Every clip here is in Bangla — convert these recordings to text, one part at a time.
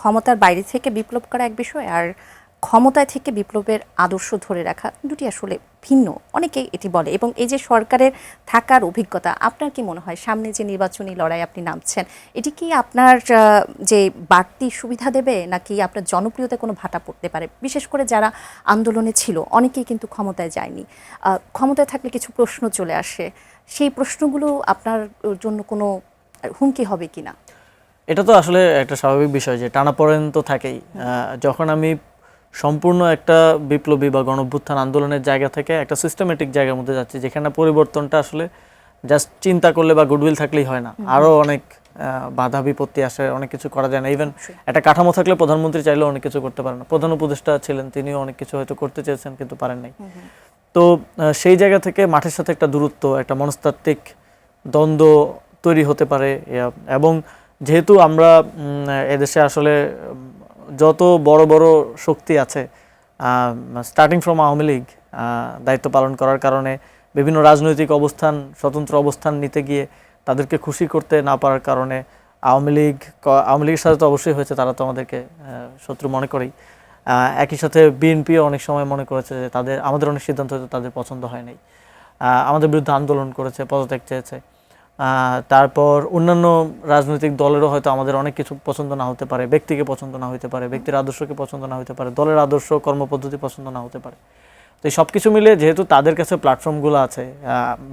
ক্ষমতার বাইরে থেকে বিপ্লব করা এক বিষয়, আর ক্ষমতায় থেকে বিপ্লবের আদর্শ ধরে রাখা দুটি আসলে ভিন্ন, অনেকেই এটি বলে। এবং এই যে সরকারের থাকার অভিজ্ঞতা, আপনার কি মনে হয় সামনে যে নির্বাচনী লড়াই আপনি নামছেন, এটি কি আপনার যে বাড়তি সুবিধা দেবে, নাকি আপনার জনপ্রিয়তায় কোনো ভাটা পড়তে পারে? বিশেষ করে যারা আন্দোলনে ছিল অনেকেই কিন্তু ক্ষমতায় যায়নি, ক্ষমতায় থাকলে কিছু প্রশ্ন চলে আসে, সেই প্রশ্নগুলো আপনার জন্য কোনো হুমকি হবে কিনা? এটা তো আসলে একটা স্বাভাবিক বিষয় যে টানাপোড়েন তো থাকেই। যখন আমি সম্পূর্ণ একটা বিপ্লবী বা গণঅভ্যুত্থান আন্দোলনের জায়গা থেকে একটা সিস্টেমেটিক জায়গার মধ্যে যাচ্ছি, যেখানে পরিবর্তনটা আসলে জাস্ট চিন্তা করলে বা গুডউইল থাকলেই হয় না, আরও অনেক বাধা বিপত্তি আসে, অনেক কিছু করা যায় না। ইভেন একটা কাঠামো থাকলে প্রধানমন্ত্রী চাইলেও অনেক কিছু করতে পারেন না। প্রধান উপদেষ্টা ছিলেন, তিনিও অনেক কিছু হয়তো করতে চেয়েছেন কিন্তু পারেন নাই। তো সেই জায়গা থেকে মাঠের সাথে একটা দূরত্ব, একটা মনস্তাত্ত্বিক দ্বন্দ্ব তৈরি হতে পারে। এবং যেহেতু আমরা এদেশে আসলে যত বড় বড় শক্তি আছে, স্টার্টিং ফ্রম আওয়ামী লীগ দায়িত্ব পালন করার কারণে, বিভিন্ন রাজনৈতিক অবস্থান, স্বতন্ত্র অবস্থান নিতে গিয়ে তাদেরকে খুশি করতে না পারার কারণে আওয়ামী লীগের সাথে তো অবশ্যই হয়েছে, তারা তো আমাদেরকে শত্রু মনে করেই। একই সাথে বিএনপিও অনেক সময় মনে করেছে যে আমাদের অনেক সিদ্ধান্ত হয়তো তাদের পছন্দ হয় নাই, আমাদের বিরুদ্ধে আন্দোলন করেছে, পদত্যাগ চেয়েছে। তারপর অন্যান্য রাজনৈতিক দলেরও হয়তো আমাদের অনেক কিছু পছন্দ না হতে পারে, ব্যক্তিকে পছন্দ না হতে পারে, ব্যক্তির আদর্শকে পছন্দ না হতে পারে, দলের আদর্শ কর্মপদ্ধতি পছন্দ না হতে পারে। তো এই সব কিছু মিলে যেহেতু তাদের কাছে প্ল্যাটফর্মগুলো আছে,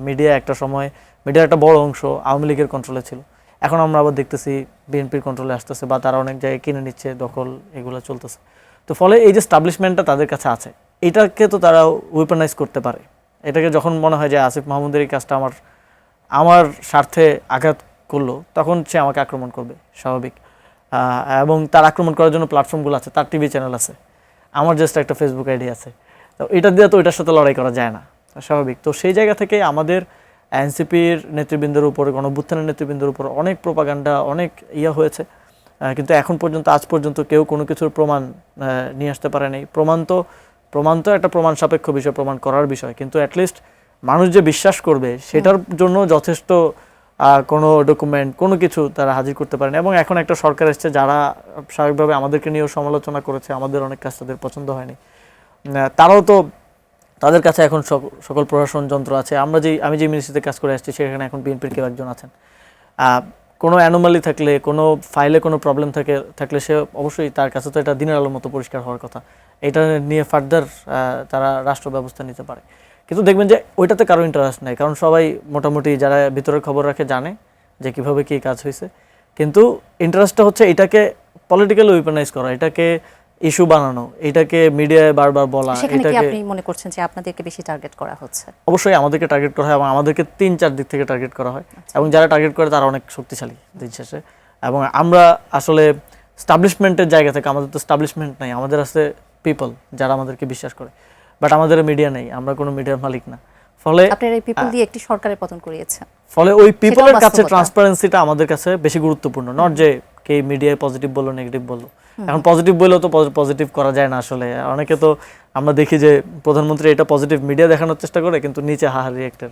মিডিয়া মিডিয়ার একটা বড় অংশ আওয়ামী লীগের কন্ট্রোলে ছিল, এখন আমরা আবার দেখতেছি বিএনপির কন্ট্রোলে আসতেছে, বা তারা অনেক জায়গায় কিনে নিচ্ছে, দখল এগুলো চলতেছে। তো ফলে এই যে স্টাবলিশমেন্টটা তাদের কাছে আছে, এটাকে তো তারা ওয়েপনাইজ করতে পারে। এটাকে যখন মনে হয় যে আসিফ মাহমুদের এই কাজটা আমার স্বার্থে আঘাত করলো, তখন সে আমাকে আক্রমণ করবে, স্বাভাবিক। এবং তার আক্রমণ করার জন্য প্ল্যাটফর্মগুলো আছে, তার টিভি চ্যানেল আছে, আমার জাস্ট একটা ফেসবুক আইডি আছে। তো এটা দিয়ে তো এটার সাথে লড়াই করা যায় না, স্বাভাবিক। তো সেই জায়গা থেকে আমাদের এনসিপির নেতৃবৃন্দের উপর, গণঅভ্যুত্থানের নেতৃবৃন্দের উপর অনেক প্রোপাগান্ডা, অনেক হয়েছে, কিন্তু এখন পর্যন্ত, আজ পর্যন্ত কেউ কোনো কিছুর প্রমাণ নিয়ে আসতে পারে নাই। প্রমাণ তো একটা প্রমাণ সাপেক্ষ বিষয়, প্রমাণ করার বিষয়, কিন্তু অ্যাটলিস্ট মানুষ যে বিশ্বাস করবে সেটার জন্য যথেষ্ট কোনো ডকুমেন্ট, কোনো কিছু তারা হাজির করতে পারেন। এবং এখন একটা সরকার এসছে যারা স্বাভাবিকভাবে আমাদেরকে নিয়েও সমালোচনা করেছে, আমাদের অনেক কাজ তাদের পছন্দ হয়নি, তারাও তো, তাদের কাছে এখন সকল প্রশাসন যন্ত্র আছে। আমি যে মিনিস্ট্রিতে কাজ করে আসছি সেখানে এখন বিএনপির কেউ একজন আছেন, কোনো অ্যানোমালি থাকলে, কোনো ফাইলে কোনো প্রবলেম থাকলে সে অবশ্যই, তার কাছে তো এটা দিনের আলোর মতো পরিষ্কার হওয়ার কথা, এটা নিয়ে ফার্দার তারা রাষ্ট্র ব্যবস্থা নিতে পারে। কিন্তু দেখবেন যে ওইটাতে কারো ইন্টারেস্ট নেই, কারণ সবাই মোটামুটি যারা ভিতরের খবর রাখে জানে যে কিভাবে কী কাজ হয়েছে। কিন্তু ইন্টারেস্টটা হচ্ছে এটাকে পলিটিক্যালি ওয়েপনাইজ করা, এটাকে ইস্যু বানানো, এটাকে মিডিয়ায় বারবার বলা। সেখানে কি আপনি মনে করছেন যে আপনাদেরকে বেশি টার্গেট করা হচ্ছে? অবশ্যই আমাদেরকে টার্গেট করা হয়, এবং আমাদেরকে 3-4 দিক থেকে টার্গেট করা হয়, এবং যারা টার্গেট করে তারা অনেক শক্তিশালী দিন শেষে। এবং আমরা আসলে স্টাবলিশমেন্টের জায়গা থেকে, আমাদের তো স্টাবলিশমেন্ট নাই, আমাদের আছে পিপল যারা আমাদেরকে বিশ্বাস করে, বাট আমাদের মিডিয়া নেই, আমরা কোনো মিডিয়ার মালিক না। ফলে আপনারা এই পিপল দিয়ে একটি সরকারের পতন করিয়েছেন, ফলে ওই পিপলের কাছে ট্রান্সপারেন্সিটা আমাদের কাছে বেশি গুরুত্বপূর্ণ, নট যে কে মিডিয়ায় পজিটিভ বললো নেগেটিভ বললো। এখন পজিটিভ বললেও তো পজিটিভ করা যায় না আসলে। অনেকে তো আমরা দেখি যে প্রধানমন্ত্রী এটা পজিটিভ মিডিয়া দেখানোর চেষ্টা করে, কিন্তু নিচে হাহা রিয়েক্টের।